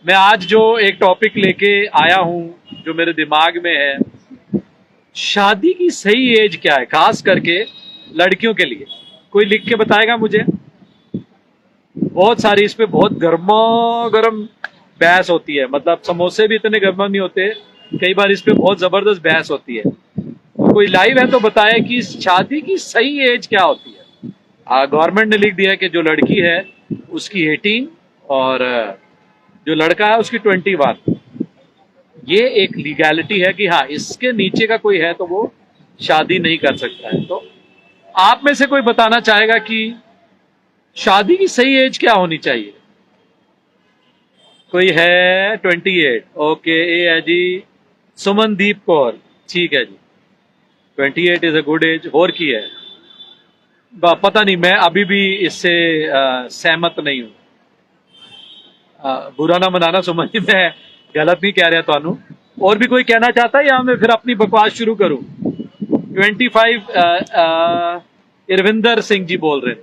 मैं आज जो एक टॉपिक लेके आया हूं जो मेरे दिमाग में है, शादी की सही एज क्या है, खास करके लड़कियों के लिए। कोई लिख के बताएगा मुझे? बहुत सारी इस पे बहुत गर्मा गर्म बहस होती है, मतलब समोसे भी इतने गर्म नहीं होते, कई बार इस पे बहुत जबरदस्त बहस होती है। कोई लाइव है तो बताए कि शादी की सही एज क्या होती है। गवर्नमेंट ने लिख दिया है कि जो लड़की है उसकी 18 और जो लड़का है उसकी 21। ये एक लीगैलिटी है कि हाँ, इसके नीचे का कोई है तो वो शादी नहीं कर सकता है। तो आप में से कोई बताना चाहेगा कि शादी की सही एज क्या होनी चाहिए? कोई है? 28। ओके, ये है जी सुमनदीप कौर। ठीक है जी, 28 इज अ गुड एज। और की है? पता नहीं, मैं अभी भी इससे सहमत नहीं हूँ। बुरा ना मनाना सुमन जी, मैं गलत नहीं कह रहा थानू। और भी कोई कहना चाहता है या मैं फिर अपनी बकवास शुरू करूं? 25 इरविंदर सिंह जी बोल रहे हैं।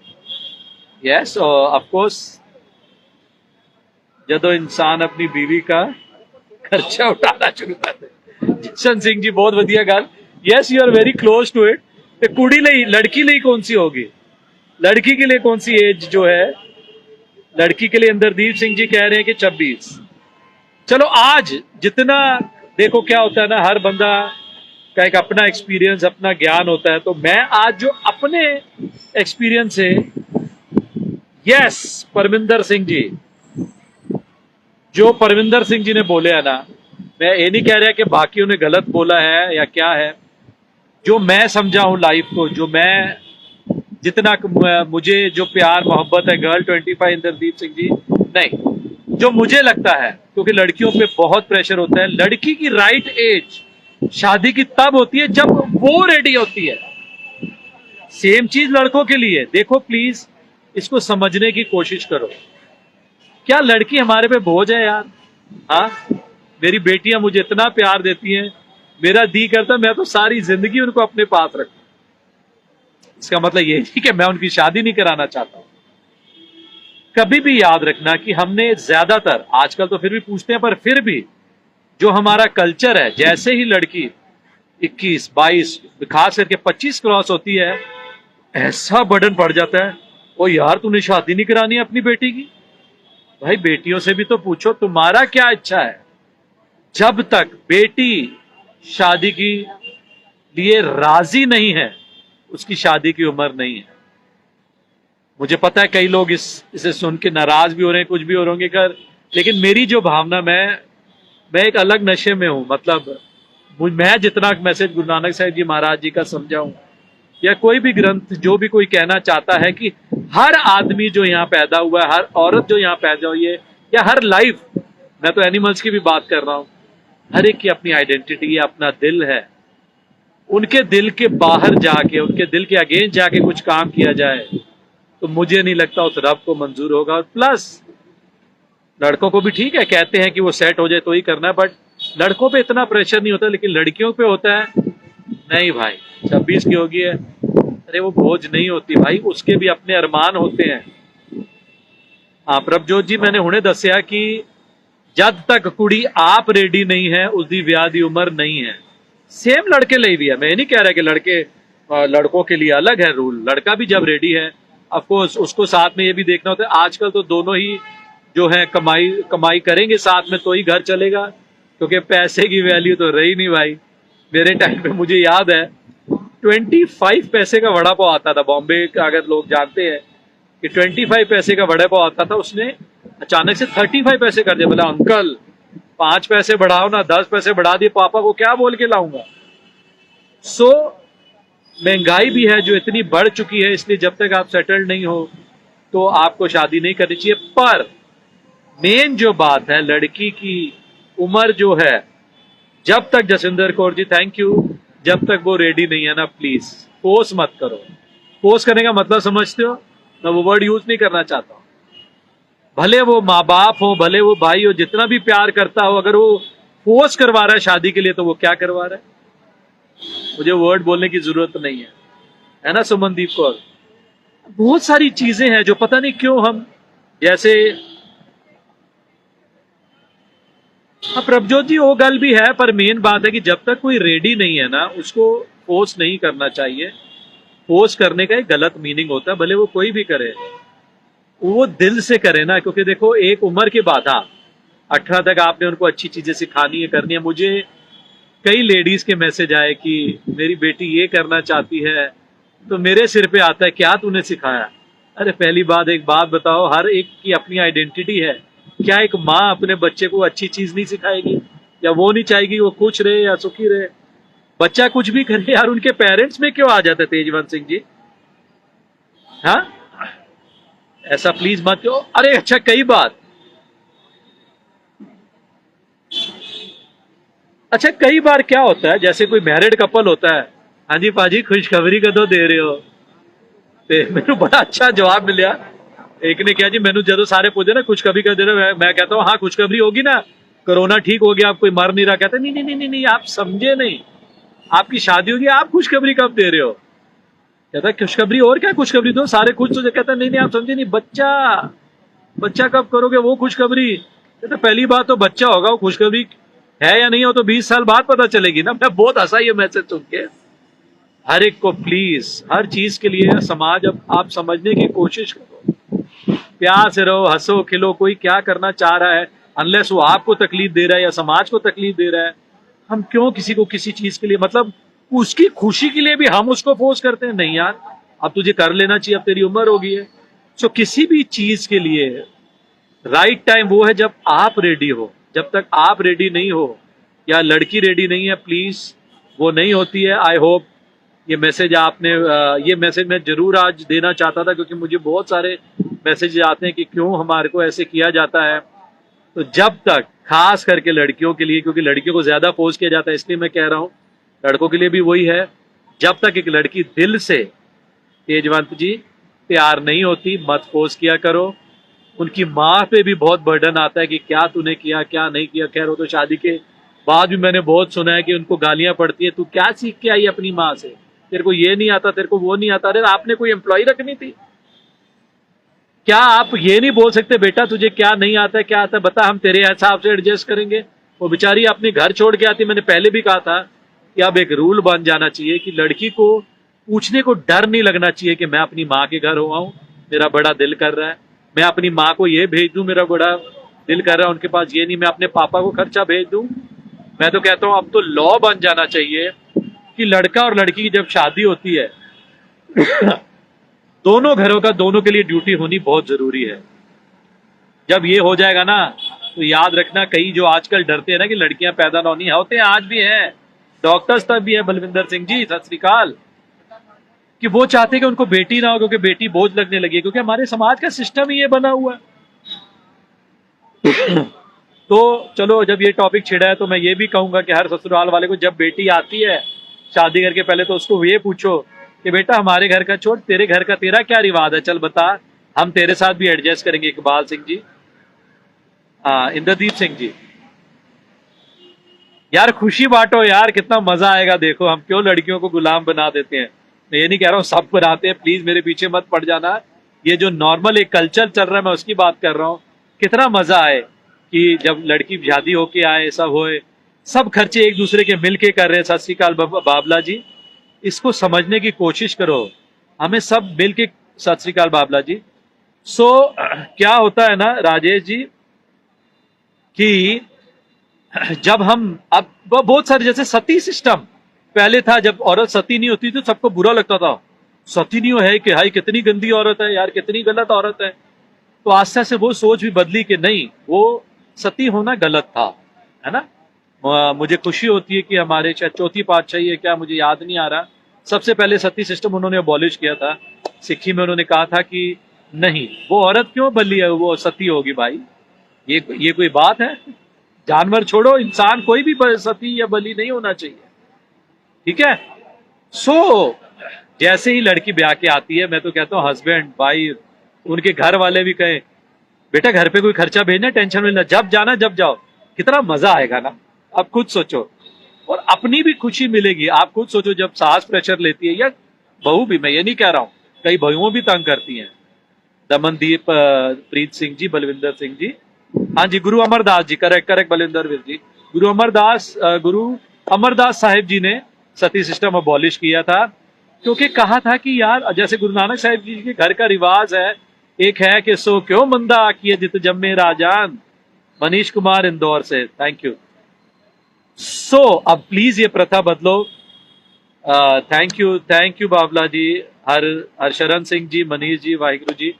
यस, ऑफ कोर्स, जदों इंसान अपनी बीवी का खर्चा उठाना शुरू कर दे। जशन सिंह जी, बहुत वधिया गल। Yes, you are very close to it. ते कुड़ी ਲਈ लड़की ਲਈ कौन सी होगी? लड़की के लिए कौन सी एज जो है? लड़की के लिए इंद्रदीप सिंह जी कह रहे हैं कि 26। चलो, आज जितना देखो क्या होता है ना, हर बंदा का एक अपना एक्सपीरियंस, अपना ज्ञान होता है। तो मैं आज जो अपने एक्सपीरियंस से, यस परमिंदर सिंह जी, जो परमिंदर सिंह जी ने बोले है ना, मैं ये नहीं कह रहा कि बाकियों ने गलत बोला है या क्या है। जो मैं समझा हूं लाइफ को, जो मैं जितना मुझे जो प्यार मोहब्बत है, गर्ल 25 इंद्रदीप सिंह जी नहीं, जो मुझे लगता है, क्योंकि लड़कियों पे बहुत प्रेशर होता है। लड़की की राइट एज शादी की तब होती है जब वो रेडी होती है। सेम चीज लड़कों के लिए। देखो प्लीज, इसको समझने की कोशिश करो। क्या लड़की हमारे पे बोझ है यार? हाँ, मेरी बेटियां मुझे इतना प्यार देती हैं, मेरा दी करता मैं तो सारी जिंदगी उनको अपने पास रखूं। इसका मतलब ये नहीं कि मैं उनकी शादी नहीं कराना चाहता हूं। कभी भी याद रखना कि हमने ज्यादातर, आजकल तो फिर भी पूछते हैं, पर फिर भी जो हमारा कल्चर है, जैसे ही लड़की 21, 22, खास करके 25 क्रॉस होती है, ऐसा बर्डन पड़ जाता है। ओ यार, तूने शादी नहीं करानी है अपनी बेटी की? भाई, बेटियों से भी तो पूछो तुम्हारा क्या इच्छा है। जब तक बेटी शादी की लिए राजी नहीं है, उसकी शादी की उम्र नहीं है। मुझे पता है कई लोग इसे सुन के नाराज भी हो रहे हैं, कुछ भी हो रहे कर, लेकिन मेरी जो भावना, मैं एक अलग नशे में हूं। मतलब मैं जितना मैसेज गुरु नानक साहिब जी महाराज जी का समझाऊं, या कोई भी ग्रंथ, जो भी कोई कहना चाहता है कि हर आदमी जो यहाँ पैदा हुआ है, हर औरत जो यहाँ पैदा हुई है, या हर लाइफ, मैं तो एनिमल्स की भी बात कर रहा हूं, हर एक की अपनी आइडेंटिटी है, अपना दिल है। उनके दिल के बाहर जाके, उनके दिल के अगेंस्ट जाके कुछ काम किया जाए तो मुझे नहीं लगता उस रब को मंजूर होगा। और प्लस लड़कों को भी ठीक है, कहते हैं कि वो सेट हो जाए तो ही करना है, बट लड़कों पे इतना प्रेशर नहीं होता, लेकिन लड़कियों पे होता है। नहीं भाई, 26 की होगी है, अरे वो बोझ नहीं होती भाई, उसके भी अपने अरमान होते हैं। हाँ प्रभजोत जी, मैंने हुणे दसिया कि जब तक कुड़ी आप रेडी नहीं है, उसकी ब्याह की उम्र नहीं है। सेम लड़के लिए भी है। मैं ये नहीं कह रहा कि लड़कों के लिए अलग है रूल। लड़का भी जब रेडी है, ऑफकोर्स उसको साथ में ये भी देखना होता है। आजकल तो दोनों ही जो है कमाई करेंगे साथ में तो ही घर चलेगा, क्योंकि पैसे की वैल्यू तो रही नहीं भाई। मेरे टाइम पे मुझे याद है 25 पैसे का वड़ा पाव आता था बॉम्बे का, अगर लोग जानते हैं कि 25 पैसे का वड़ा पाव आता था, उसने अचानक से 35 पैसे कर दिया। बोला अंकल 5 पैसे बढ़ाओ ना, 10 पैसे बढ़ा दिए, पापा को क्या बोल के लाऊंगा। सो महंगाई भी है जो इतनी बढ़ चुकी है, इसलिए जब तक आप सेटल्ड नहीं हो तो आपको शादी नहीं करनी चाहिए। पर मेन जो बात है, लड़की की उम्र जो है, जब तक, जसविंदर कौर जी थैंक यू, जब तक वो रेडी नहीं है ना, प्लीज फोर्स मत करो। फोर्स करने का मतलब समझते हो? मैं वो वर्ड यूज नहीं करना चाहता हूं। भले वो माँ बाप हो, भले वो भाई हो, जितना भी प्यार करता हो, अगर वो फोर्स करवा रहा है शादी के लिए तो वो क्या करवा रहा है? मुझे वर्ड बोलने की जरूरत नहीं है ना सुमनदीप कौर? बहुत सारी चीजें हैं जो पता नहीं क्यों हम, जैसे हाँ प्रभजोत जी, वो गल भी है, पर मेन बात है कि जब तक कोई रेडी नहीं है ना, उसको फोर्स नहीं करना चाहिए। फोर्स करने का एक गलत मीनिंग होता है, भले वो कोई भी करे, वो दिल से करे ना। क्योंकि देखो, एक उम्र के बाद 18 तक आपने उनको अच्छी चीजें सिखानी है, करनी है। मुझे कई लेडीज के मैसेज आए कि मेरी बेटी ये करना चाहती है, तो मेरे सिर पे आता है क्या तूने सिखाया। अरे पहली बात, एक बात बताओ, हर एक की अपनी आइडेंटिटी है। क्या एक माँ अपने बच्चे को अच्छी चीज नहीं सिखाएगी, या वो नहीं चाहेगी वो खुश रहे या सुखी रहे? बच्चा कुछ भी करे यार, उनके पेरेंट्स में क्यों आ जाता है तेजवंत सिंह जी? हाँ, ऐसा प्लीज मत करो। अरे अच्छा, कई बार, अच्छा कई बार क्या होता है, जैसे कोई मैरिड कपल होता है, हाँ जी पाजी खुशखबरी कदों दे रहे हो, ਤੇ ਮੈਨੂੰ बड़ा अच्छा जवाब मिला। एक ने कहा जी, मैंने ਜਦੋਂ सारे पूछे ना खुशखबरी कर दे रहे हो, मैं कहता हूँ हाँ खुशखबरी होगी ना, कोरोना ठीक हो गया, आप कोई मर नहीं रहा। कहते नहीं नहीं नहीं नहीं, आप समझे नहीं, आपकी शादी होगी, आप खुशखबरी कब दे रहे हो? कहता खुशखबरी और क्या खुशखबरी दो, सारे खुश तो। कहता नहीं नहीं, आप समझे नहीं, बच्चा, बच्चा कब करोगे वो खुशखबरी? कहता पहली बात तो बच्चा होगा, वो खुशखबरी है या नहीं हो तो 20 साल बाद पता चलेगी ना। मैं बहुत हंसा ये मैसेज सुन के। हर एक को प्लीज, हर चीज के लिए समाज, अब आप समझने की कोशिश करो, प्यार से रहो, हंसो खिलो। कोई क्या करना चाह रहा है, अनलेस वो आपको तकलीफ दे रहा है या समाज को तकलीफ दे रहा है, हम क्यों किसी को किसी चीज के लिए, मतलब उसकी खुशी के लिए भी हम उसको फोर्स करते हैं? नहीं यार, अब तुझे कर लेना चाहिए, अब तेरी उम्र हो गई है। सो किसी भी चीज के लिए राइट टाइम वो है जब आप रेडी हो। जब तक आप रेडी नहीं हो, या लड़की रेडी नहीं है, प्लीज, वो नहीं होती है। आई होप ये मैसेज आपने, ये मैसेज मैं जरूर आज देना चाहता था, क्योंकि मुझे बहुत सारे मैसेज आते हैं कि क्यों हमारे को ऐसे किया जाता है। तो जब तक, खास करके लड़कियों के लिए, क्योंकि लड़कियों को ज्यादा फोर्स किया जाता है, इसलिए मैं कह रहा हूं, लड़कों के लिए भी वही है, जब तक एक लड़की दिल से, तेजवंत जी, प्यार नहीं होती, मत फोर्स किया करो। उनकी माँ पे भी बहुत बर्डन आता है कि क्या तूने किया क्या नहीं किया। खैर वो तो शादी के बाद भी मैंने बहुत सुना है कि उनको गालियां पड़ती है, तू क्या सीख के आई अपनी माँ से, तेरे को ये नहीं आता, तेरे को वो नहीं आता। अरे आपने कोई एम्प्लॉय रखनी थी क्या? आप ये नहीं बोल सकते बेटा तुझे क्या नहीं आता है, क्या आता है बता, हम तेरे हिसाब से एडजस्ट करेंगे। वो बेचारी अपने घर छोड़ के आती। मैंने पहले भी कहा था कि अब एक रूल बन जाना चाहिए कि लड़की को पूछने को डर नहीं लगना चाहिए कि मैं अपनी माँ के घर हुआ हूँ, मेरा बड़ा दिल कर रहा है, मैं अपनी माँ को ये भेज दूं, मेरा बड़ा दिल कर रहा है उनके पास ये नहीं, मैं अपने पापा को खर्चा भेज दूं। मैं तो कहता हूं अब तो लॉ बन जाना चाहिए कि लड़का और लड़की की जब शादी होती है दोनों घरों का, दोनों के लिए ड्यूटी होनी बहुत जरूरी है। जब ये हो जाएगा ना, तो याद रखना, कई जो आजकल डरते हैं ना कि लड़कियां पैदा ना होनी, होते हैं, आज भी हैं, डॉक्टर्स तक भी है, बलविंदर सिंह जी सत श्रीकाल, कि वो चाहते हैं कि उनको बेटी ना हो क्योंकि बेटी बोझ लगने लगी है, क्योंकि हमारे समाज का सिस्टम ही ये बना हुआ है। तो चलो, जब ये टॉपिक छिड़ा है तो मैं ये भी कहूंगा कि हर ससुराल वाले को जब बेटी आती है शादी करके, पहले तो उसको ये पूछो कि बेटा हमारे घर का छोड़, तेरे घर का तेरा क्या रिवाज है, चल बता, हम तेरे साथ भी एडजस्ट करेंगे। इकबाल सिंह जी, इंद्रदीप सिंह जी, यार खुशी बांटो यार, कितना मजा आएगा। देखो हम क्यों लड़कियों को गुलाम बना देते हैं। मैं ये नहीं कह रहा हूँ सब बनाते हैं, प्लीज मेरे पीछे मत पड़ जाना। ये जो नॉर्मल एक कल्चर चल रहा है, मैं उसकी बात कर रहा हूँ। कितना मजा आए कि जब लड़की शादी होके आए, सब होए, सब खर्चे एक दूसरे के मिल के कर रहे हैं। सत श्रीकाल बाबला जी, इसको समझने की कोशिश करो, हमें सब मिल के। सत श्रीकाल बाबला जी। सो क्या होता है ना राजेश जी, कि जब हम, अब बहुत सारे, जैसे सती सिस्टम पहले था, जब औरत सती नहीं होती तो सबको बुरा लगता था, सती नहीं है कि हाई कितनी गंदी औरत है यार, कितनी गलत औरत है। तो आस्ते से वो सोच भी बदली कि नहीं, वो सती होना गलत था, है ना। मुझे खुशी होती है कि हमारे शायद चौथी पातशाही है क्या, मुझे याद नहीं आ रहा, सबसे पहले सती सिस्टम उन्होंने अबॉलिश किया था। सिक्खी में उन्होंने कहा था कि नहीं, वो औरत क्यों बली है, वो सती होगी भाई, ये कोई बात है? जानवर छोड़ो, इंसान कोई भी सती या बली नहीं होना चाहिए, ठीक है। सो जैसे ही लड़की ब्याह के आती है, मैं तो कहता हूँ हस्बैंड भाई, उनके घर वाले भी कहें बेटा घर पे कोई खर्चा भेजना, टेंशन में, जब जाना जब जाओ, कितना मजा आएगा ना। आप खुद सोचो, और अपनी भी खुशी मिलेगी। आप खुद सोचो जब सास प्रेशर लेती है, या बहू भी, मैं ये नहीं कह रहा हूँ, कई बहुओं भी तंग करती हैं। दमनदीप प्रीत सिंह जी, बलविंदर सिंह जी, हाँ जी, गुरु अमरदास जी, करेक्ट करेक्ट बलिंदर वीर जी। गुरु अमरदास साहिब जी ने सती सिस्टम अबॉलिश किया था, क्योंकि कहा था कि यार जैसे गुरु नानक साहिब जी के घर का रिवाज है, एक है कि सो क्यों मंदा किए जित जम्मे राजान। मनीष कुमार इंदौर से, थैंक यू। सो अब प्लीज ये प्रथा बदलो। थैंक यू बाबला जी, हरशरण सिंह जी, मनीष जी, वाहिगुरु जी।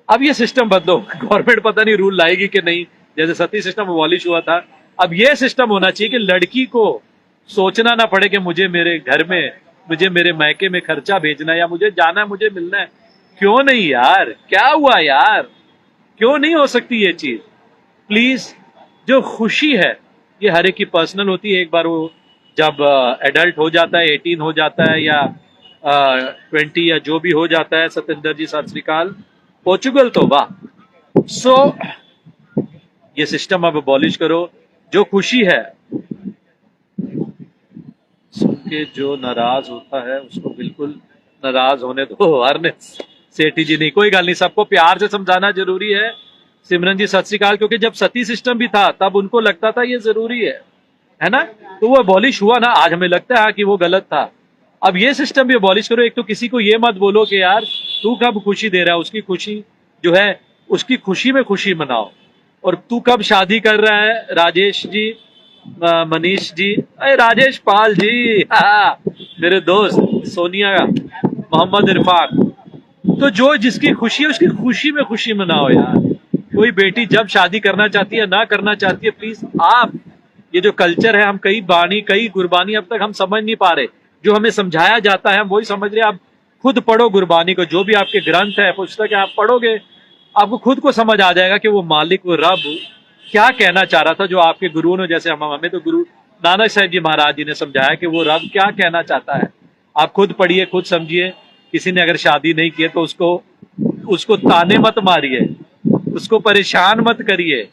अब ये सिस्टम बदलो। गवर्नमेंट पता नहीं रूल लाएगी कि नहीं, जैसे सती सिस्टम अबॉलिश हुआ था, अब ये सिस्टम होना चाहिए कि लड़की को सोचना ना पड़े कि मुझे मेरे घर में, मुझे मेरे मैके में खर्चा भेजना है, या मुझे जाना है, मुझे मिलना है। क्यों नहीं यार, क्या हुआ यार, क्यों नहीं हो सकती ये चीज? प्लीज, जो खुशी है ये हर एक की पर्सनल होती है। एक बार वो जब एडल्ट हो जाता है, 18 हो जाता है, या 20 या जो भी हो जाता है, सतेंद्र जी सत श्रीकाल, पोर्चुगल तो वाह। सो ये सिस्टम अब अबॉलिश करो। जो खुशी है, सुन के जो नाराज होता है उसको बिल्कुल नाराज होने दो। हरने सेठी जी, नहीं कोई गल नहीं, सबको प्यार से समझाना जरूरी है। सिमरन जी सत श्रीकाल, क्योंकि जब सती सिस्टम भी था तब उनको लगता था ये जरूरी है ना, तो वो अबॉलिश हुआ ना, आज हमें लगता है कि वो गलत था। अब ये सिस्टम भी अबॉलिश करो। एक तो किसी को ये मत बोलो कि यार तू कब खुशी दे रहा है, उसकी खुशी जो है उसकी खुशी में खुशी मनाओ। और तू कब शादी कर रहा है, राजेश जी, मनीष जी, अरे राजेश पाल जी, हाँ, मेरे दोस्त सोनिया, मोहम्मद इरफान, तो जो जिसकी खुशी है उसकी खुशी में खुशी मनाओ यार। कोई बेटी जब शादी करना चाहती है, ना करना चाहती है, प्लीज आप, ये जो कल्चर है, हम कई बाणी कई गुरबानी अब तक हम समझ नहीं पा रहे, जो हमें समझाया जाता है हम वही समझ रहे हैं। आप खुद पढ़ो गुरबानी को, जो भी आपके ग्रंथ है, पुस्तक है, आप पढ़ोगे आपको खुद को समझ आ जाएगा कि वो मालिक, वो रब क्या कहना चाह रहा था। जो आपके गुरुओं ने, जैसे हमें तो गुरु नानक साहिब जी महाराज जी ने समझाया कि वो रब क्या कहना चाहता है। आप खुद पढ़िए, खुद समझिए। किसी ने अगर शादी नहीं की है तो उसको ताने मत मारिए, उसको परेशान मत करिए।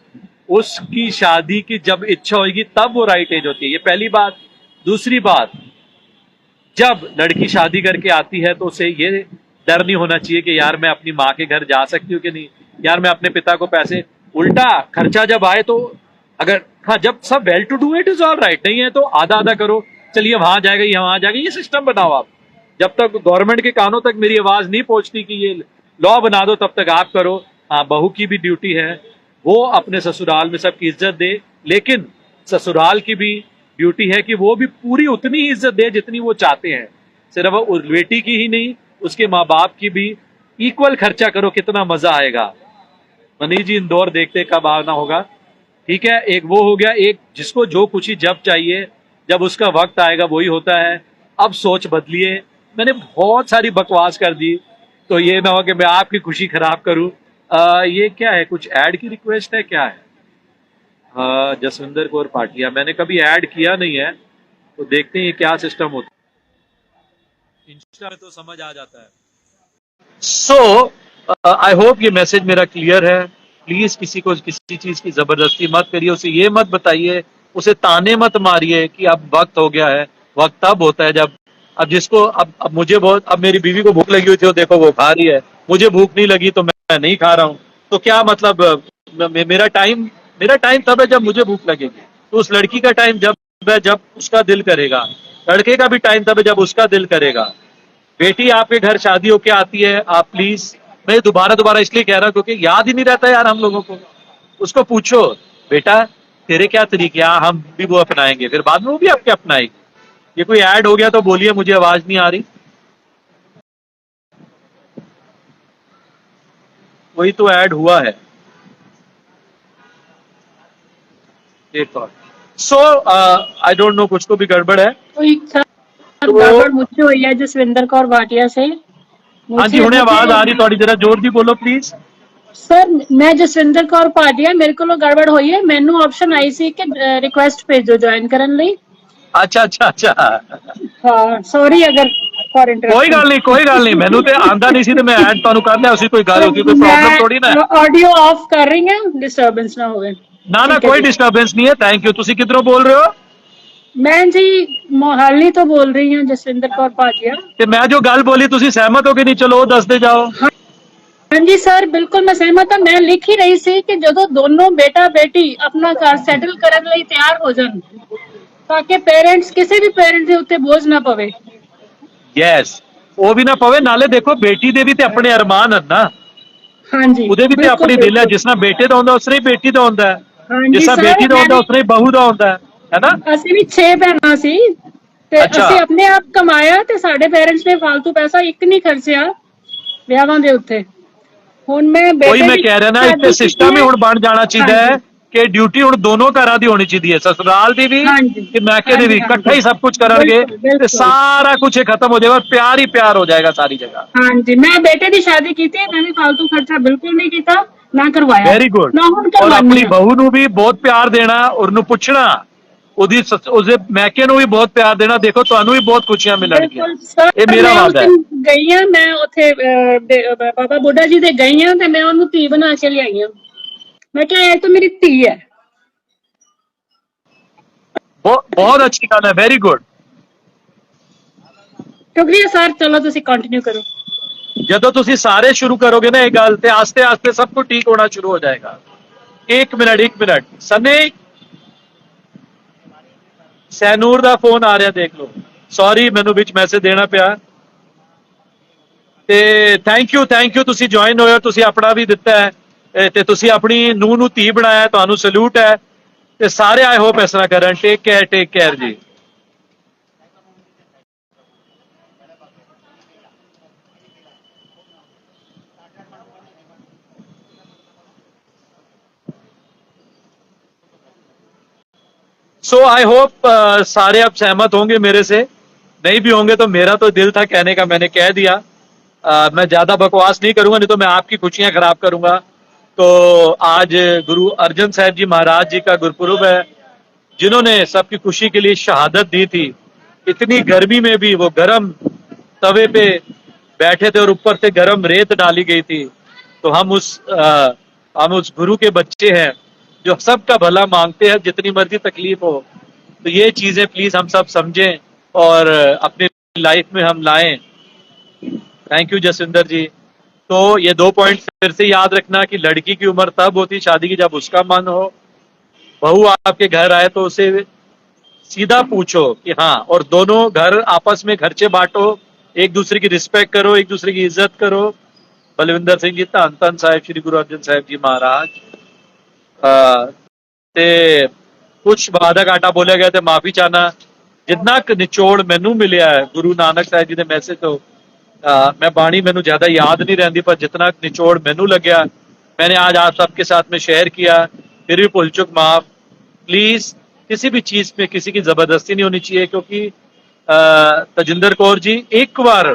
उसकी शादी की जब इच्छा होगी तब वो राइट एज होती है, ये पहली बात। दूसरी बात, जब लड़की शादी करके आती है तो उसे ये डर नहीं होना चाहिए कि यार मैं अपनी माँ के घर जा सकती हूँ कि नहीं, यार मैं अपने पिता को पैसे, उल्टा खर्चा जब आए तो अगर, हाँ, जब सब well to do it is all right, नहीं है तो आधा आधा करो, चलिए वहां जाएगा, ये वहां जाएगा, ये सिस्टम बनाओ आप। जब तक गवर्नमेंट के कानों तक मेरी आवाज नहीं पहुंचती कि ये लॉ बना दो, तब तक आप करो। हाँ, बहू की भी ड्यूटी है वो अपने ससुराल में सबकी इज्जत दे, लेकिन ससुराल की भी ड्यूटी है कि वो भी पूरी उतनी ही इज्जत दे जितनी वो चाहते हैं। सिर्फ उस बेटी की ही नहीं, उसके माँ बाप की भी इक्वल खर्चा करो, कितना मजा आएगा। मनीष जी इंदौर, देखते कब आना होगा। ठीक है, एक वो हो गया, एक जिसको जो खुशी जब चाहिए, जब उसका वक्त आएगा वही होता है। अब सोच बदलिए। मैंने बहुत सारी बकवास कर दी, तो ये ना हो कि मैं आपकी खुशी खराब करूं। ये क्या है, कुछ ऐड की रिक्वेस्ट है क्या है? जसविंदर कौर पाटिया, मैंने कभी ऐड किया नहीं है, तो देखते हैं ये क्या सिस्टम होता है। इंस्टा में तो समझ आ जाता है। सो आई होप ये मैसेज मेरा क्लियर है। प्लीज किसी को किसी चीज की जबरदस्ती मत करिए, उसे ये मत बताइए, उसे ताने मत मारिए कि अब वक्त हो गया है। वक्त तब होता है जब, अब जिसको, अब मुझे बहुत, अब मेरी बीवी को भूख लगी हुई थी, वो देखो वो खा रही है, मुझे भूख नहीं लगी तो मैं नहीं खा रहा हूँ, तो क्या मतलब? मेरा टाइम तब है जब मुझे भूख लगेगी। तो उस लड़की का टाइम जब है जब उसका दिल करेगा, लड़के का भी टाइम तब है जब उसका दिल करेगा। बेटी आपके घर शादी होके आती है, आप प्लीज, मैं दोबारा इसलिए कह रहा हूं क्योंकि याद ही नहीं रहता यार हम लोगों को। उसको पूछो, बेटा तेरे क्या तरीके, हम भी वो अपनाएंगे, फिर बाद में वो भी आपके अपनाएगी। ये कोई ऐड हो गया तो बोलिए मुझे आवाज नहीं आ रही, वही तो ऐड हुआ है। एक और, सो आई डोंट नो, कुछ तो भी गड़बड़ है। तो गड़बड़ मुझसे हुई है जसविंदर कौर भाटिया से। हाँ जी, हुणे आवाज आ रही, थोड़ी जरा जोर दी बोलो प्लीज। सर मैं जसविंदर कौर भाटिया, मेरे को गड़बड़ हुई है, मैनू ऑप्शन आई सी कि रिक्वेस्ट भेजो ज्वाइन करन लई। अच्छा। हाँ सॉरी अगर फॉर इंटरप्शन। कोई गल नहीं, मैनू ते आंदा नहीं सी ते मैं ऐड तुहानू कर लिया, उसी कोई गल होगी, कोई प्रॉब्लम थोड़ी ना। ऑडियो ऑफ कर रही हूं, डिस्टर्बेंस ना होवे। ना कोई डिस्टर्बेंस नहीं है। Thank you. तुसी किधरों बोल रहे हो? मैं जी मोहाली तो बोल रही हूँ, जसविंदर कौर भाटिया। ते मैं जो गल बोली तुसी सहमत हो कि नहीं? चलो वो दस दे जाओ। हाँ जी सर, बिल्कुल मैं सहमत हूँ। मैं लिख ही रही सी कि ਜਦੋਂ ਦੋਨੋਂ ਬੇਟਾ ਬੇਟੀ ਆਪਣਾ ਘਰ ਸੈਟਲ ਕਰਨ ਲਈ ਤਿਆਰ ਹੋ ਜਾਣ ਤਾਂ ਕਿ ਪੇਰੈਂਟਸ ਕਿਸੇ ਵੀ ਪੇਰੈਂਟ ਦੇ ਉੱਤੇ ਬੋਝ ਨਾ ਪਵੇ। ਯੈਸ, ਉਹ ਵੀ ਨਾ ਪਵੇ, ਨਾਲੇ ਦੇਖੋ ਬੇਟੀ ਦੇ ਵੀ ਤੇ ਆਪਣੇ ਅਰਮਾਨ ਹਨ ਨਾ, हाँ जी, ਉਹਦੇ ਵੀ ਤੇ बिल्कुल ਆਪਣੀ ਦਿਲ ਹੈ। बिल्कुल। ਜਿਸ ਨਾਲ ਬੇਟੇ ਦਾ ਹੁੰਦਾ ਉਸ ਤਰ੍ਹਾਂ ਹੀ ਬੇਟੀ ਦਾ ਹੁੰਦਾ ਹੈ, हाँ ਜਿਸ जी ਤਰ੍ਹਾਂ सर, ਬੇਟੀ ਦਾ मैं ਹੁੰਦਾ भी ਉਸ ਤਰ੍ਹਾਂ ਹੀ ਬਹੂ ਦਾ ਹੁੰਦਾ ਹੈ ਨਾ। ਅਸੀਂ ਵੀ 6 ਭੈਣਾਂ ਸੀ ਤੇ ਅੱਛਾ, ਅਸੀਂ ਆਪਣੇ ਆਪ ਕਮਾਇਆ ਤੇ ਸਾਡੇ ਪੇਰੈਂਟਸ ਨੇ ਫालतू ਪੈਸਾ ਇੱਕ ਨਹੀਂ ਖਰਚਿਆ ਵਿਆਹਾਂ ਦੇ ਉੱਤੇ। ਹੁਣ ਮੈਂ ਉਹੀ ਬੇਟੇ ਮੈਂ ਦੀ ਕਹਿ ਰਿਹਾ ਨਾ, ਇੱਕ ਤੇ ਸ਼ਾਦੀ ਕੀਤੀ ਸਿਸਟਮ ਹੀ ਹੈ। ਹੁਣ ਬਣ ਜਾਣਾ ਚਾਹੀਦਾ ਹਾਂਜੀ, ਹੈ ਕਿ ਡਿਊਟੀ ਹੁਣ ਦੋਨੋਂ ਘਰਾਂ ਦੀ ਹੋਣੀ ਚਾਹੀਦੀ ਹੈ, ਸਸੁਰਾਲ ਦੀ ਵੀ ਹਾਂਜੀ, ਤੇ ਮੈਕੇ ਦੀ ਵੀ, ਹਾਂਜੀ, ਇਕੱਠਾ ਹਾਂਜੀ। ਹੀ ਸਭ ਕੁਝ ਕਰਨਗੇ ਬਿਲਕੁਲ, ਤੇ ਬਿल्कुल। ਸਾਰਾ ਕੁਝ ਹੀ ਖਤਮ ਹੋ ਜਾਏਗਾ, ਪਿਆਰ ਹੀ ਪਿਆਰ ਹੋ ਜਾਏਗਾ ਸਾਰੀ ਜਗ੍ਹਾ। हाँ जी, मैं बेटे की शादी की थी, मैं भी फालतू खर्चा बिल्कुल नहीं किया, ना करवाया, ਵੈਰੀ ਗੁੱਡ। ना हुण ਔਰ करवानी ਆਪਣੀ है। ਬਹੂ ਨੂੰ ਵੀ ਬਹੁਤ ਪਿਆਰ ਦੇਣਾ, ਉਹਨੂੰ ਪੁੱਛਣਾ, ਉਹਦੇ ਮੈਕੇ ਨੂੰ ਵੀ ਬਹੁਤ ਪਿਆਰ ਦੇਣਾ, ਦੇਖੋ ਤੁਹਾਨੂੰ ਵੀ ਬਹੁਤ ਖੁਸ਼ੀਆਂ ਮਿਲਣਗੀਆਂ। बिल्कुल ਇਹ सर, ਮੇਰਾ मैं उस ਵਾਅਦਾ ਹੈ। दिन गई हाँ, मैं उथे बाबा बुड्ढा जी दे गई हाँ, ते मैं ओनू धी बना के लियाई हाँ। मैं क्या ये तो मेरी धी है। ਬਹੁਤ ਅੱਛੀ ਗੱਲ ਹੈ, ਵੈਰੀ ਗੁੱਡ। शुक्रिया सर, चलो तुसी कंटिन्यू करो। ਜਦੋਂ ਤੁਸੀਂ ਸਾਰੇ ਸ਼ੁਰੂ ਕਰੋਗੇ ਨਾ ਇਹ ਗੱਲ, ਤੇ ਆਸਤੇ ਆਸਤੇ ਸਭ ਕੁਝ ਠੀਕ ਹੋਣਾ ਸ਼ੁਰੂ ਹੋ ਜਾਏਗਾ। ਇੱਕ ਮਿੰਟ, ਇੱਕ ਮਿੰਟ ਸਨੀ, ਸੈਨੂਰ ਦਾ ਫੋਨ ਆ ਰਿਹਾ, ਦੇਖ ਲਓ। ਸੌਰੀ, ਮੈਨੂੰ ਵਿੱਚ ਮੈਸੇਜ ਦੇਣਾ ਪਿਆ। ਤੇ ਥੈਂਕ ਯੂ ਤੁਸੀਂ ਜੁਆਇਨ ਹੋਏ ਹੋ, ਤੁਸੀਂ ਆਪਣਾ ਵੀ ਦਿੱਤਾ ਹੈ, ਤੇ ਤੁਸੀਂ ਆਪਣੀ ਨੂੰਹ ਨੂੰ ਧੀ ਬਣਾਇਆ, ਤੁਹਾਨੂੰ ਸਲੂਟ ਹੈ। ਤੇ ਸਾਰੇ ਆਈ ਹੋਪ ਇਸ ਤਰ੍ਹਾਂ ਕਰਨ। ਟੇਕ ਕੇਅਰ ਜੀ। सो आई होप सारे अब सहमत होंगे मेरे से, नहीं भी होंगे तो मेरा तो दिल था कहने का, मैंने कह दिया। मैं ज्यादा बकवास नहीं करूंगा, नहीं तो मैं आपकी खुशियां खराब करूंगा। तो आज गुरु अर्जन साहब जी महाराज जी का गुरपुरब है, जिन्होंने सबकी खुशी के लिए शहादत दी थी। इतनी गर्मी में भी वो गरम तवे पे बैठे थे और ऊपर से गरम रेत डाली गई थी। तो हम उस गुरु के बच्चे हैं जो सबका भला मांगते हैं, जितनी मर्जी तकलीफ हो। तो ये चीजें प्लीज हम सब समझें और अपनी लाइफ में हम लाएं। थैंक यू जसविंदर जी। तो ये 2 पॉइंट फिर से याद रखना कि लड़की की उम्र तब होती शादी की जब उसका मन हो। बहू आपके घर आए तो उसे सीधा पूछो कि हाँ, और दोनों घर आपस में खर्चे बांटो, एक दूसरे की रिस्पेक्ट करो, एक दूसरे की इज्जत करो। बलविंदर सिंह जी, धन धन साहिब श्री गुरु अर्जन साहिब जी महाराज। ਤੇ ਕੁਛ ਵਾਦਾ ਘਾਟਾ ਬੋਲਿਆ ਗਿਆ ਤੇ ਮਾਫੀ ਚਾਹਨਾ। ਜਿੰਨਾ ਕੁ ਨਿਚੋੜ ਮੈਨੂੰ ਮਿਲਿਆ ਹੈ ਗੁਰੂ ਨਾਨਕ ਸਾਹਿਬ ਜੀ ਦੇ ਮੈਸੇਜ ਤੋਂ, मैं बाणी मैंने ज्यादा याद नहीं रहती, पर जितना निचोड़ मैनू लग्या मैंने आज आप सबके साथ में शेयर किया। फिर भी भुल चुक माफ। प्लीज किसी भी चीज में किसी की जबरदस्ती नहीं होनी चाहिए, क्योंकि तजिंदर कौर जी, एक बार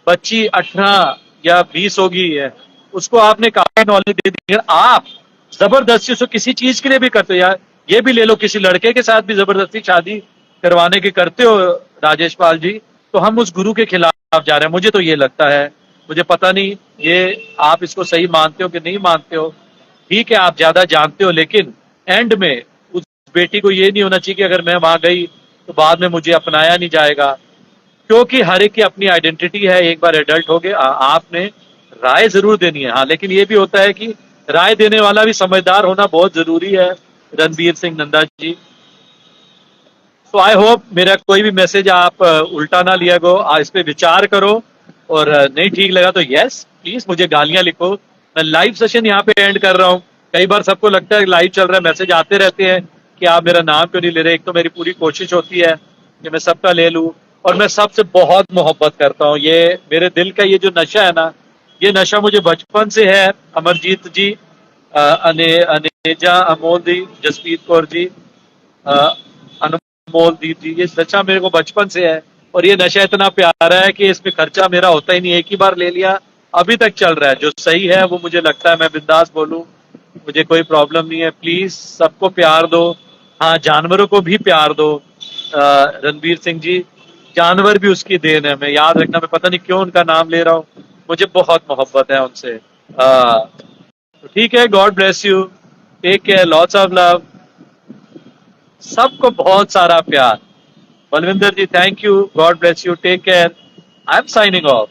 बच्ची 18 या 20 होगी है, उसको आपने काफी नॉलेज दे दी है। आप जबरदस्ती उसको किसी चीज के लिए भी करते हो यार, ये भी ले लो, किसी लड़के के साथ भी जबरदस्ती शादी करवाने की करते हो राजेश पाल जी, तो हम उस गुरु के खिलाफ जा रहे हैं। मुझे तो ये लगता है, मुझे पता नहीं ये आप इसको सही मानते हो कि नहीं मानते हो। ठीक है, आप ज्यादा जानते हो, लेकिन एंड में उस बेटी को ये नहीं होना चाहिए कि अगर मैं वहां गई तो बाद में मुझे अपनाया नहीं जाएगा, क्योंकि हर एक की अपनी आइडेंटिटी है। एक बार एडल्ट हो गए, आपने राय जरूर देनी है, हाँ, लेकिन ये भी होता है कि राय देने वाला भी समझदार होना बहुत जरूरी है। रणबीर सिंह नंदा जी, तो आई होप मेरा कोई भी मैसेज आप उल्टा ना लिया गो, इस पे विचार करो, और नहीं ठीक लगा तो यस प्लीज मुझे गालियां लिखो। मैं लाइव सेशन यहाँ पे एंड कर रहा हूँ। कई बार सबको लगता है लाइव चल रहा है, मैसेज आते रहते हैं कि आप मेरा नाम क्यों नहीं ले रहे। एक तो मेरी पूरी कोशिश होती है कि मैं सबका ले लूं, और मैं सबसे बहुत मोहब्बत करता हूँ। ये मेरे दिल का ये जो नशा है ना, ये नशा मुझे बचपन से है। अमरजीत जी, अनेजा, अमोल जी, जसप्रीत कौर जी, अनमोल दीप जी, ये नशा मेरे को बचपन से है। और ये नशा इतना प्यारा है कि इसमें खर्चा मेरा होता ही नहीं, एक ही बार ले लिया, अभी तक चल रहा है। जो सही है वो मुझे लगता है मैं बिंदास बोलूं, मुझे कोई प्रॉब्लम नहीं है। प्लीज सबको प्यार दो, हाँ, जानवरों को भी प्यार दो। रणबीर सिंह जी, जानवर भी उसकी देन है, मैं याद रखना, मैं पता नहीं क्यों उनका नाम ले रहा हूँ, मुझे बहुत मोहब्बत है उनसे। तो ठीक है, God bless you, take care, lots of love, सबको बहुत सारा प्यार। Balvinder ji, thank you, God bless you, take care, I am signing of.